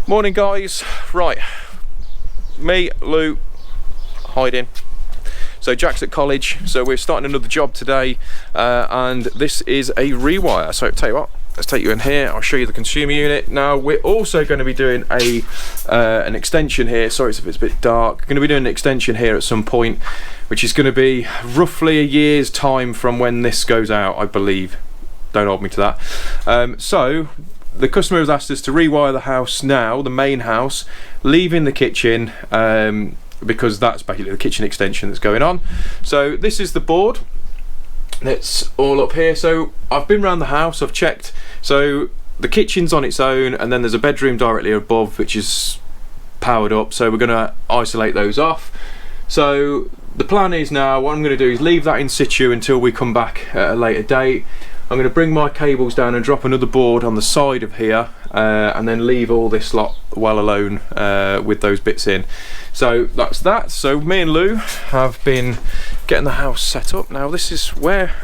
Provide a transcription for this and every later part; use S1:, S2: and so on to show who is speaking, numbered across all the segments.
S1: Morning guys. Right, me, Lou, hiding. So Jack's at college, so we're starting another job today, and this is a rewire. So tell you what, let's take you in here, I'll show you the consumer unit. Now we're also going to be doing an extension here. Sorry if it's a bit dark. Going to be doing an extension here at some point, which is going to be roughly a year's time from when this goes out, I believe. Don't hold me to that. So the customer has asked us to rewire the house now, the main house, leaving the kitchen, because that's basically the kitchen extension that's going on. So this is the board that's all up here. So I've been around the house, I've checked. So the kitchen's on its own, and then there's a bedroom directly above which is powered up, so we're going to isolate those off. So the plan is now, what I'm going to do is leave that in situ until we come back at a later date. I'm going to bring my cables down and drop another board on the side of here, and then leave all this lot well alone with those bits in. So that's that. So me and Lou have been getting the house set up. Now this is where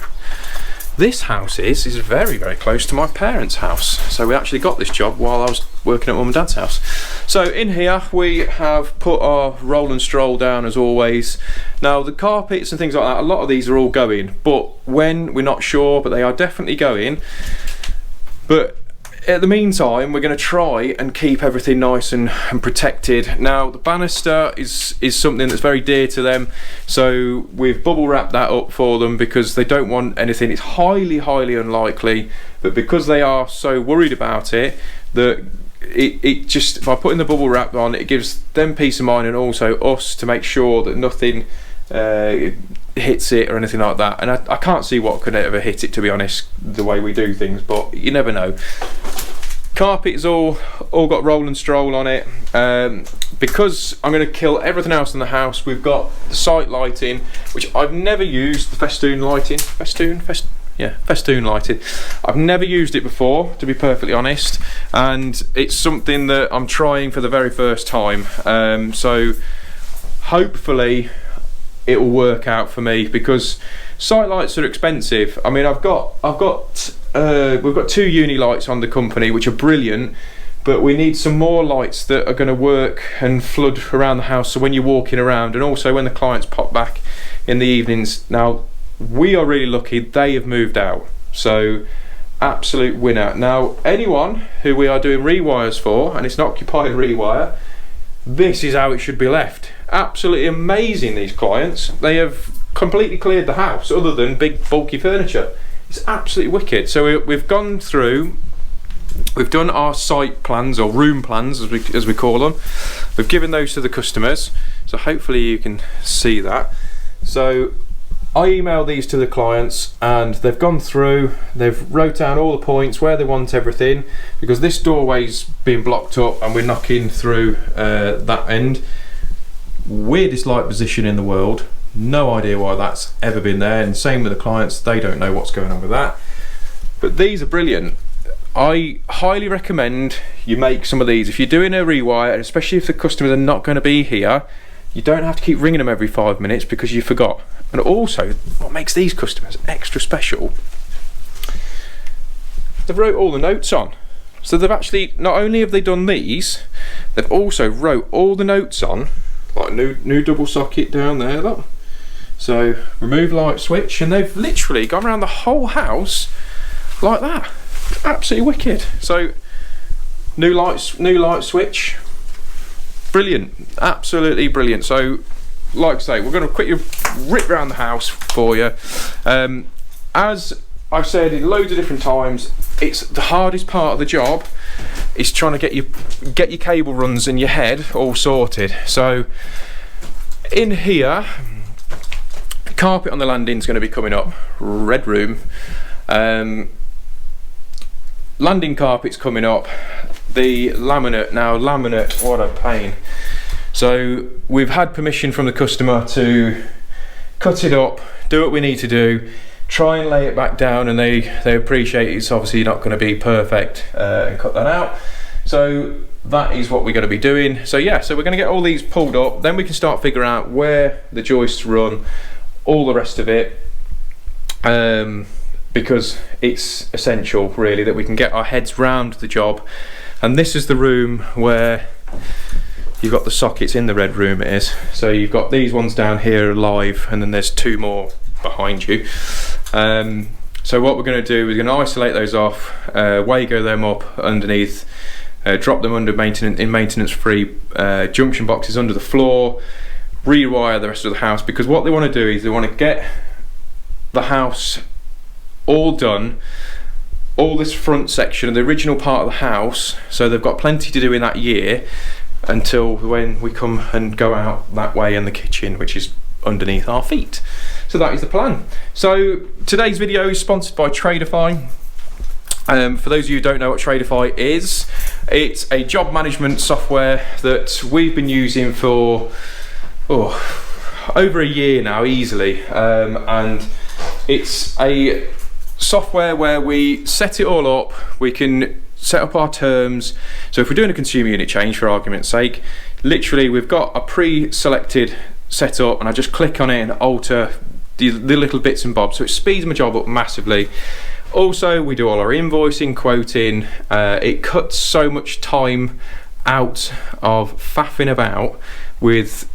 S1: this house is very, very close to my parents' house. So we actually got this job while I was working at mum and dad's house. So in here we have put our roll and stroll down as always. Now the carpets and things like that, a lot of these are all going, but when we're not sure, but they are definitely going. But at the meantime, we're going to try and keep everything nice and protected. Now the banister is something that's very dear to them, so we've bubble wrapped that up for them because they don't want anything. It's highly unlikely, but because they are so worried about it, that it just, by putting the bubble wrap on, it gives them peace of mind and also us to make sure that nothing hits it or anything like that. And I can't see what could ever hit it, to be honest, the way we do things, but you never know. Carpet's all got roll and stroll on it. Because I'm going to kill everything else in the house, we've got the site lighting, which I've never used, the festoon lighting. Festoon lighting. I've never used it before, to be perfectly honest, and it's something that I'm trying for the very first time. So hopefully it will work out for me, because site lights are expensive. I mean, we've got two uni lights on the company which are brilliant, but we need some more lights that are going to work and flood around the house, so when you're walking around, and also when the clients pop back in the evenings. Now we are really lucky, they have moved out, so absolute winner. Now anyone who we are doing rewires for, and it's an occupied rewire, this is how it should be left. Absolutely amazing, these clients. They have completely cleared the house other than big bulky furniture. It's absolutely wicked. So we've gone through, we've done our site plans, or room plans as we call them. We've given those to the customers, so hopefully you can see that. So I emailed these to the clients and they've gone through, they've wrote down all the points where they want everything, because this doorway's been blocked up and we're knocking through that end. Weirdest light position in the world, no idea why that's ever been there, and same with the clients, they don't know what's going on with that. But these are brilliant. I highly recommend you make some of these if you're doing a rewire, and especially if the customers are not going to be here. You don't have to keep ringing them every 5 minutes because you forgot. And also, what makes these customers extra special, they've wrote all the notes on. So they've actually, not only have they done these, they've also wrote all the notes on, like new double socket down there, look. So remove light switch, and they've literally gone around the whole house like that. Absolutely wicked. So new light switch. Brilliant, absolutely brilliant. So like I say, we're going to quickly rip around the house for you. As I've said in loads of different times, it's the hardest part of the job is trying to get your cable runs in your head all sorted. So in here, carpet on the landing is going to be coming up, red room. Landing carpet's coming up. The laminate, what a pain. So we've had permission from the customer to cut it up, do what we need to do, try and lay it back down, and they appreciate it's obviously not going to be perfect, and cut that out. So that is what we're going to be doing. So yeah, so we're going to get all these pulled up, then we can start figuring out where the joists run, all the rest of it. Because it's essential really that we can get our heads round the job and this is the room where you've got the sockets in the red room. It is. So you've got these ones down here live, and then there's 2 more behind you. So what we're going to do, we're going to isolate those off, Wago them up underneath, drop them under maintenance free junction boxes under the floor, rewire the rest of the house, because what they want to do is they want to get the house all done, all this front section of the original part of the house, so they've got plenty to do in that year until when we come and go out that way in the kitchen, which is underneath our feet. So that is the plan. So today's video is sponsored by Traderfy. For those of you who don't know what Traderfy is, it's a job management software that we've been using for over a year now easily, and it's a software where we set it all up. We can set up our terms. So if we're doing a consumer unit change, for argument's sake, literally we've got a pre-selected setup, and I just click on it and alter the little bits and bobs, so it speeds my job up massively. Also, we do all our invoicing, quoting. It cuts so much time out of faffing about with,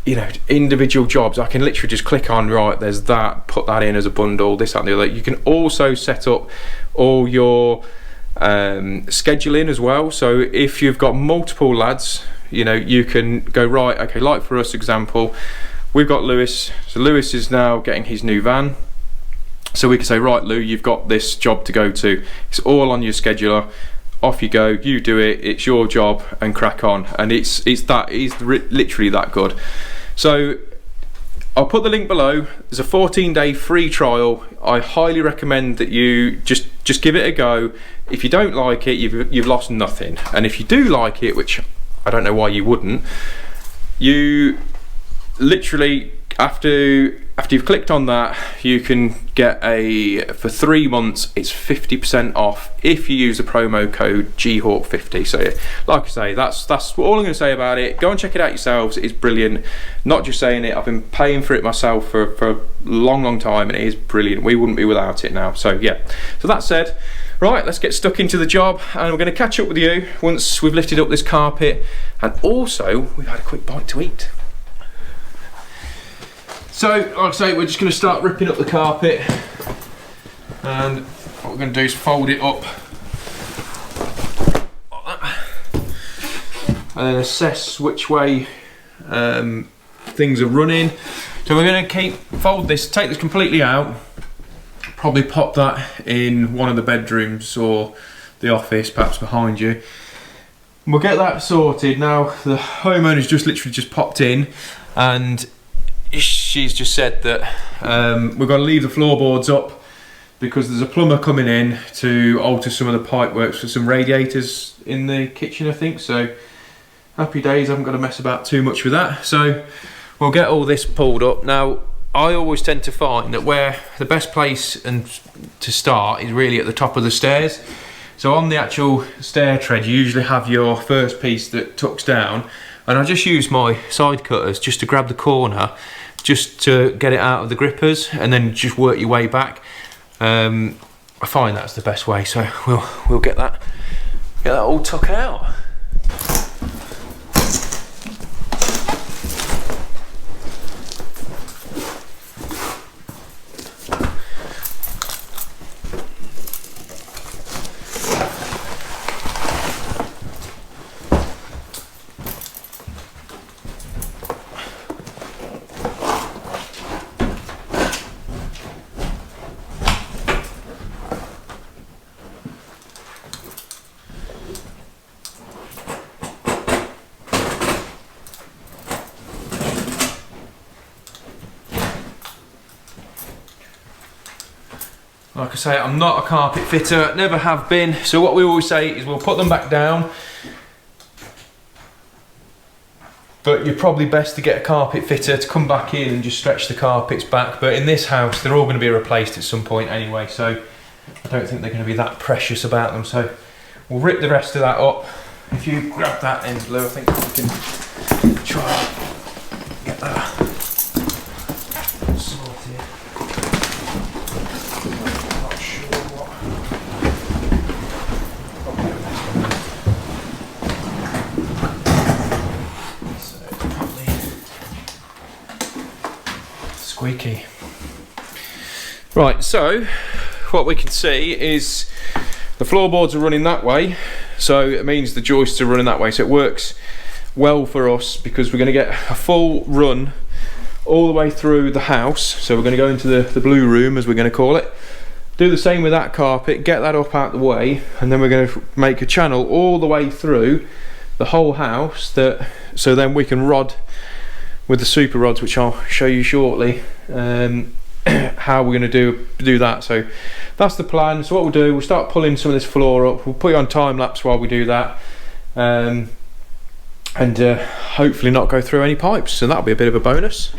S1: you know, individual jobs. I can literally just click on, right, there's that, put that in as a bundle, this, that and the other. You can also set up all your scheduling as well. So if you've got multiple lads, you know, you can go, right, okay, like for us example, we've got Lewis. So Lewis is now getting his new van. So we can say, right, Lou, you've got this job to go to. It's all on your scheduler. Off you go. You do it. It's your job, and crack on. And it's literally that good. So I'll put the link below. There's a 14-day free trial. I highly recommend that you just give it a go. If you don't like it, you've lost nothing. And if you do like it, which I don't know why you wouldn't, you literally, after you've clicked on that, you can get for 3 months, it's 50% off if you use the promo code GHawk50. So like I say, that's all I'm going to say about it. Go and check it out yourselves. It's brilliant. Not just saying it, I've been paying for it myself for a long time, and it is brilliant. We wouldn't be without it now. So yeah, so that said, right, let's get stuck into the job, and we're going to catch up with you once we've lifted up this carpet, and also we've had a quick bite to eat. So, like I say, we're just going to start ripping up the carpet, and what we're going to do is fold it up like that, and then assess which way things are running. So we're going to fold this, take this completely out, probably pop that in one of the bedrooms or the office, perhaps behind you. We'll get that sorted. Now the homeowner's just literally just popped in, and she's just said that we've got to leave the floorboards up because there's a plumber coming in to alter some of the pipe works for some radiators in the kitchen, I think. So happy days, I haven't got to mess about too much with that. So we'll get all this pulled up. Now I always tend to find that where the best place to start is really at the top of the stairs. So on the actual stair tread, you usually have your first piece that tucks down, and I just use my side cutters just to grab the corner, just to get it out of the grippers, and then just work your way back. I find that's the best way, so we'll get that all tucked out. Like I say, I'm not a carpet fitter, never have been, so what we always say is we'll put them back down, but you're probably best to get a carpet fitter to come back in and just stretch the carpets back. But in this house, they're all going to be replaced at some point anyway, so I don't think they're going to be that precious about them. So we'll rip the rest of that up. If you grab that end, Lou, I think we can try and get that sorted. squeaky. Right, so what we can see is the floorboards are running that way, so it means the joists are running that way, so it works well for us because we're going to get a full run all the way through the house. So we're going to go into the blue room, as we're going to call it, do the same with that carpet, get that up out the way, and then we're going to make a channel all the way through the whole house, so then we can rod with the super rods, which I'll show you shortly, how we're going to do that. So that's the plan. So what we'll do, we'll start pulling some of this floor up, we'll put you on time lapse while we do that, and hopefully not go through any pipes, so that'll be a bit of a bonus.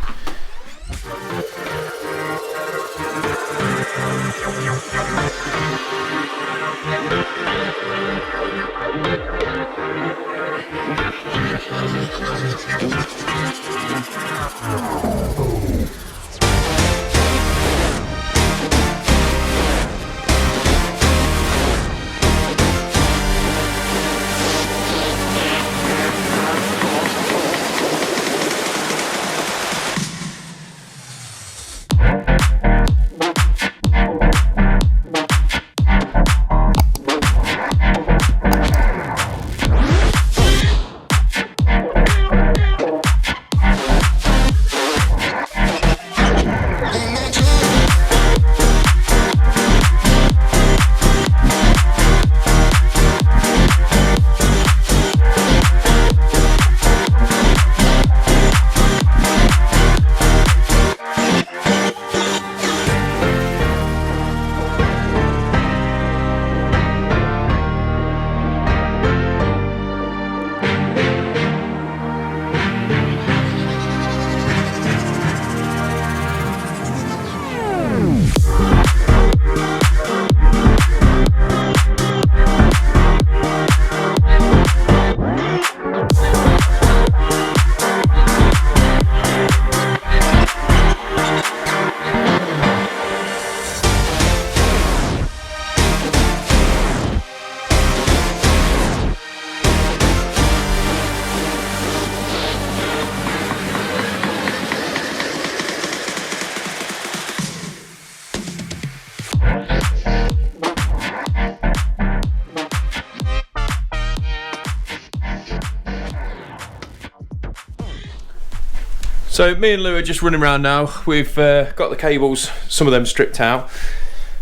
S1: So me and Lou are just running around now. We've got the cables, some of them stripped out.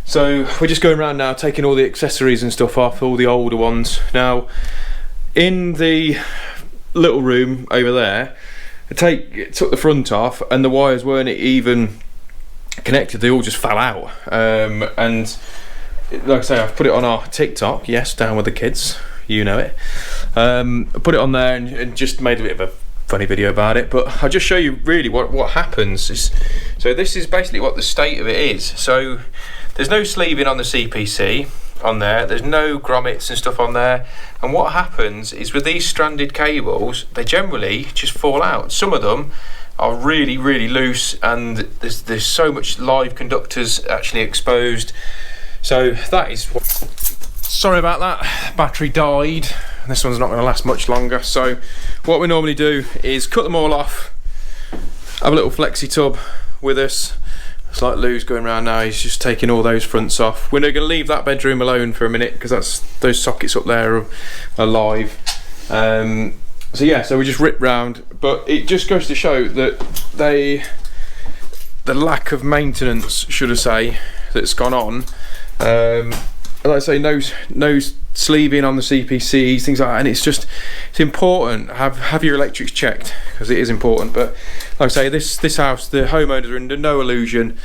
S1: So we're just going around now, taking all the accessories and stuff off, all the older ones. Now, in the little room over there, I took the front off and the wires weren't even connected, they all just fell out. And like I say, I've put it on our TikTok, yes, Down With The Kids, you know it. I put it on there and just made a bit of a funny video about it, but I'll just show you really what happens. So this is basically what the state of it is. So there's no sleeving on the CPC on there, there's no grommets and stuff on there, and what happens is with these stranded cables, they generally just fall out. Some of them are really loose, and there's so much live conductors actually exposed. So that is what, sorry about that, battery died. This one's not going to last much longer. So what we normally do is cut them all off, have a little flexi tub with us. It's like Lou's going around now, he's just taking all those fronts off. We're going to leave that bedroom alone for a minute because those sockets up there are live. So yeah, so we just rip round, but it just goes to show that the lack of maintenance, should I say, that's gone on. Like I say, no sleeving on the CPCs, things like that, and it's important. Have your electrics checked because it is important. But like I say, this house, the homeowners are under no illusion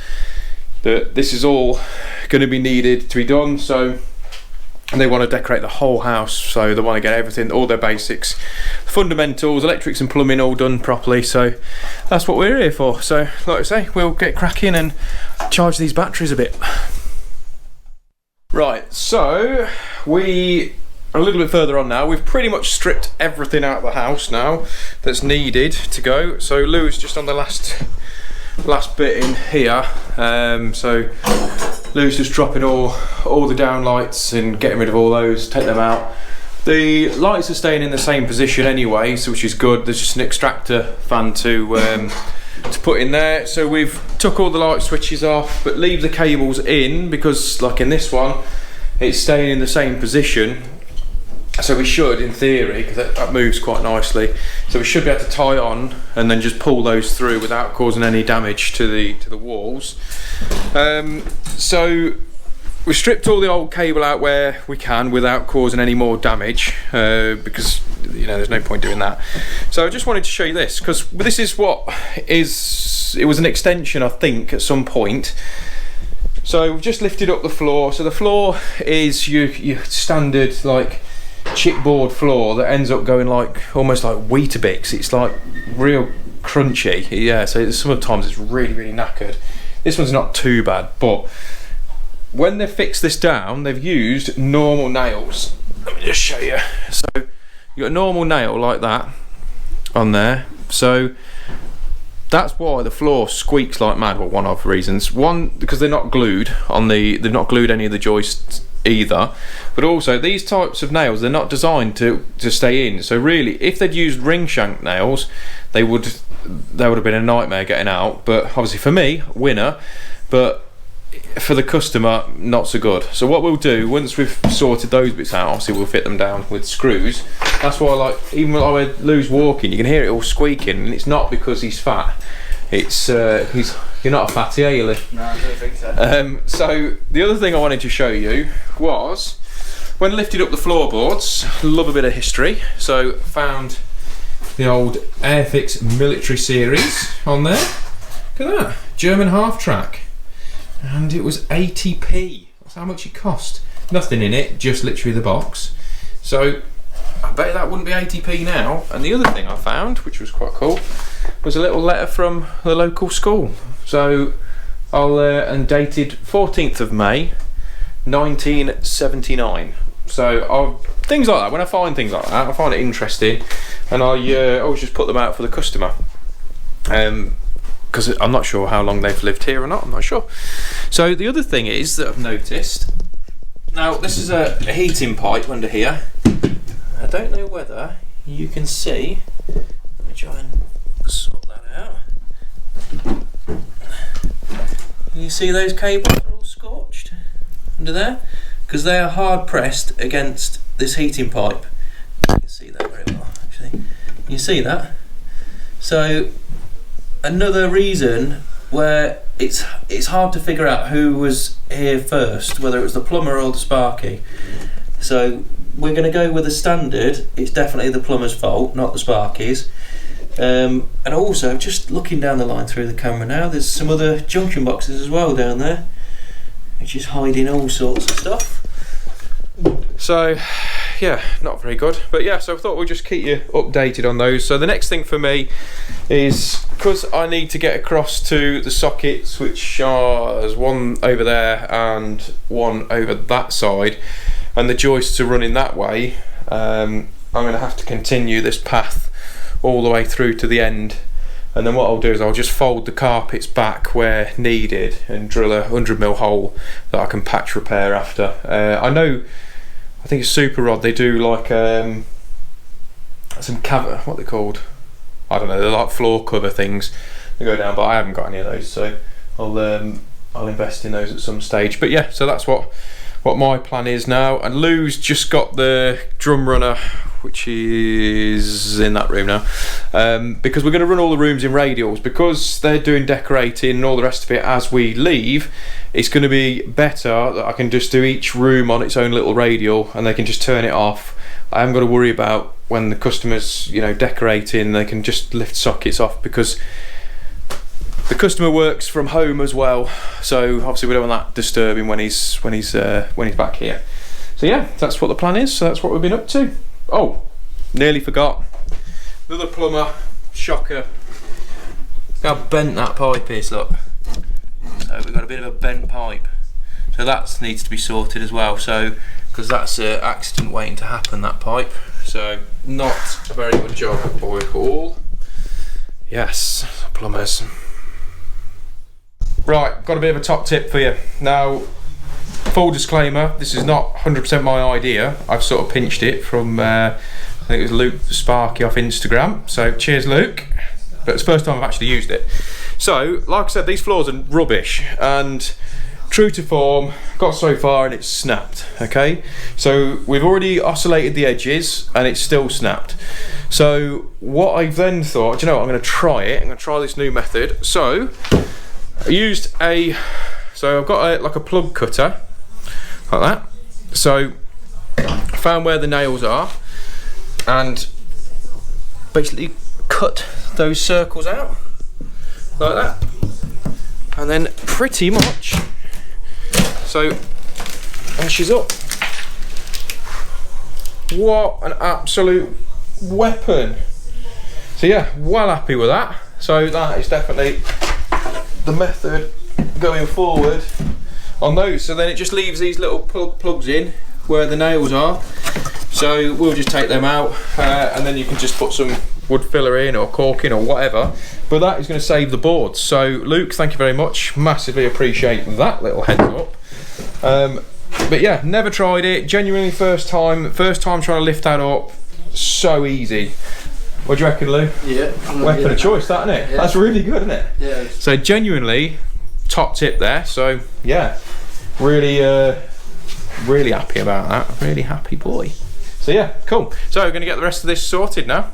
S1: that this is all going to be needed to be done. So they want to decorate the whole house, so they want to get everything, all their basics, fundamentals, electrics and plumbing all done properly. So that's what we're here for. So like I say, we'll get cracking and charge these batteries a bit. Right, so we are a little bit further on now. We've pretty much stripped everything out of the house now that's needed to go. So Lou's just on the last bit in here. So Lou's just dropping all the down lights and getting rid of all those, take them out. The lights are staying in the same position anyway, so which is good. There's just an extractor fan to to put in there. So we've took all the light switches off, but leave the cables in, because like in this one, it's staying in the same position. So we should, in theory, because that moves quite nicely, so we should be able to tie on and then just pull those through without causing any damage to the walls. So we stripped all the old cable out where we can without causing any more damage, because you know there's no point doing that. So I just wanted to show you this, because this is what it was an extension, I think, at some point. So we've just lifted up the floor. So the floor is your standard like chipboard floor that ends up going like almost like Weetabix. It's like real crunchy, yeah. So sometimes it's really you This one's not too bad, but when they've fixed this down, they've used normal nails. Let me just show you. So you got a normal nail like that on there. So that's why the floor squeaks like mad. Well, one of the reasons. One, because they're not glued on the. They've not glued any of the joists either. But also, these types of nails, they're not designed to stay in. So really, if they'd used ring shank nails, they would have been a nightmare getting out. But obviously for me, winner. But for the customer, not so good. So what we'll do, once we've sorted those bits out, obviously we'll fit them down with screws. That's why, like, even when Lou's walking, you can hear it all squeaking, and it's not because he's fat. It's you're not a fatty, are you, Lou?
S2: No, I don't think so.
S1: So the other thing I wanted to show you was when I lifted up the floorboards. Love a bit of history, so found the old Airfix military series on there. Look at that, German half track. And it was 80p. That's how much it cost. Nothing in it, just literally the box. So I bet that wouldn't be 80p now. And the other thing I found, which was quite cool, was a little letter from the local school. So and dated 14th of May 1979. So things like that, when I find things like that, I find it interesting, and I always just put them out for the customer. Because I'm not sure how long they've lived here or not, I'm not sure. So the other thing is that I've noticed, now this is a heating pipe under here. I don't know whether you can see, let me try and sort that out. You see those cables are all scorched under there? Because they are hard pressed against this heating pipe. You can see that very well, actually. You see that? So another reason where it's hard to figure out who was here first, whether it was the plumber or the sparky. So we're going to go with the standard. It's definitely the plumber's fault, not the sparky's. And also, just looking down the line through the camera now, there's some other junction boxes as well down there, which is hiding all sorts of stuff. So yeah, not very good, but yeah, so I thought we'd just keep you updated on those. So the next thing for me is, because I need to get across to the sockets, which are, there's one over there and one over that side, and the joists are running that way. I'm going to have to continue this path all the way through to the end, and then what I'll do is I'll just fold the carpets back where needed and drill a 100mm hole that I can patch repair after. I think it's Super Rod, they do like some what they're called, I don't know, they're like floor cover things that go down, but I haven't got any of those, so I'll invest in those at some stage. But yeah, so that's what my plan is now. And Lou's just got the drum runner, which is in that room now, because we're going to run all the rooms in radials, because they're doing decorating and all the rest of it as we leave. It's going to be better that I can just do each room on its own little radial, and they can just turn it off. I haven't got to worry about when the customers, you know, decorating, they can just lift sockets off, because the customer works from home as well, so obviously we don't want that disturbing when he's back here. So yeah, that's what the plan is. So that's what we've been up to. Oh, nearly forgot. Another plumber shocker. Look how bent that pipe is, look. So we've got a bit of a bent pipe. So that needs to be sorted as well. So, because that's an accident waiting to happen, that pipe. So not a very good job by all. Yes, plumbers. Right, got a bit of a top tip for you. Now, full disclaimer, this is not 100% my idea. I've sort of pinched it from, I think it was Luke the Sparky off Instagram. So cheers, Luke. But it's the first time I've actually used it. So, like I said, these floors are rubbish, and true to form, got so far and it's snapped, okay? So we've already oscillated the edges and it's still snapped. So what I've then thought, do you know what, I'm gonna try it. I'm gonna try this new method. So I used I've got like a plug cutter, like that. So I found where the nails are and basically cut those circles out, like that. And then pretty much, so, and she's up. What an absolute weapon. So yeah, well happy with that. So that is definitely the method going forward on those. So then it just leaves these little plugs in where the nails are. So we'll just take them out and then you can just put some wood filler in or cork in or whatever. But that is going to save the boards. So Luke, thank you very much. Massively appreciate that little heads up. But yeah, never tried it. Genuinely first time trying to lift that up. So easy. What do you reckon, Lou? Yeah. Weapon of choice, that, isn't it? Yeah. That's really good, isn't it? Yeah. So genuinely top tip there. So yeah, really really happy about that. Really happy boy. So yeah, cool. So we're going to get the rest of this sorted now.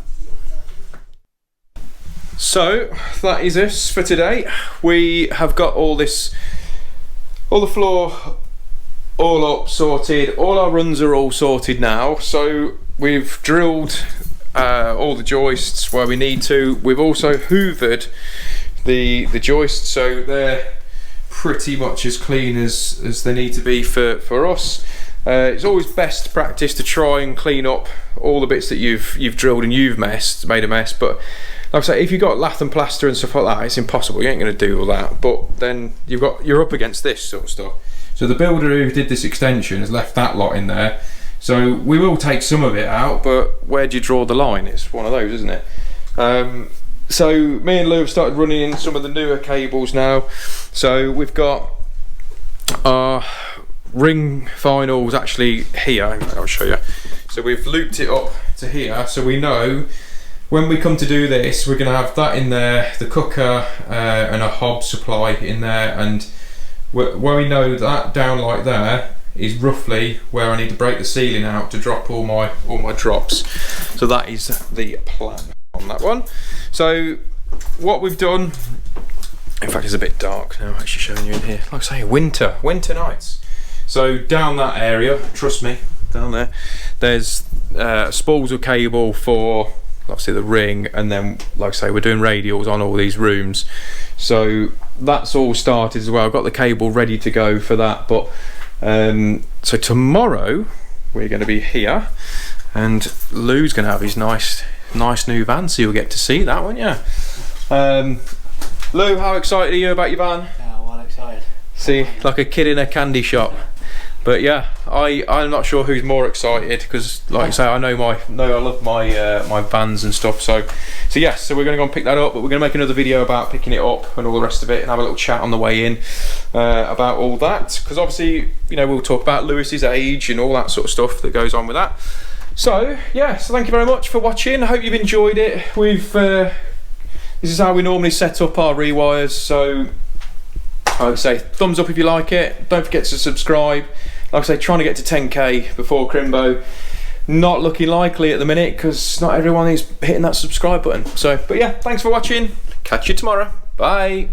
S1: So that is us for today. We have got all the floor all up, sorted. All our runs are all sorted now. So we've drilled all the joists where we need to. We've also hoovered the joists, so they're pretty much as clean as they need to be for us. It's always best practice to try and clean up all the bits that you've drilled and you've made a mess. But like I say, if you've got lath and plaster and stuff like that, it's impossible. You ain't going to do all that. But then you're up against this sort of stuff. So the builder who did this extension has left that lot in there. So we will take some of it out, but where do you draw the line? It's one of those, isn't it? So me and Lou have started running in some of the newer cables now. So we've got our ring finals actually here. I'll show you. So we've looped it up to here, so we know when we come to do this, we're going to have that in there, the cooker and a hob supply in there, and where we know that down like there is roughly where I need to break the ceiling out to drop all my drops. So that is the plan on that one. So what we've done, in fact it's a bit dark now, actually showing you in here. Like I say, winter nights. So down that area, trust me, down there, there's spools of cable for obviously the ring, and then like I say, we're doing radials on all these rooms. So that's all started as well. I've got the cable ready to go for that. But so tomorrow we're going to be here, and Lou's going to have his nice new van, so you'll get to see that, won't you? Lou, how excited are you about your van?
S2: Yeah, well excited.
S1: See, like a kid in a candy shop. But yeah, I'm not sure who's more excited, because like I say, I love my vans and stuff. So yes, so we're going to go and pick that up, but we're going to make another video about picking it up and all the rest of it, and have a little chat on the way in about all that, because obviously, you know, we'll talk about Lewis's age and all that sort of stuff that goes on with that. So yeah, so thank you very much for watching. I hope you've enjoyed it. This is how we normally set up our rewires. So I would say thumbs up if you like it. Don't forget to subscribe. Like I say, trying to get to 10k before Crimbo. Not looking likely at the minute, because not everyone is hitting that subscribe button. So, but yeah, thanks for watching. Catch you tomorrow. Bye.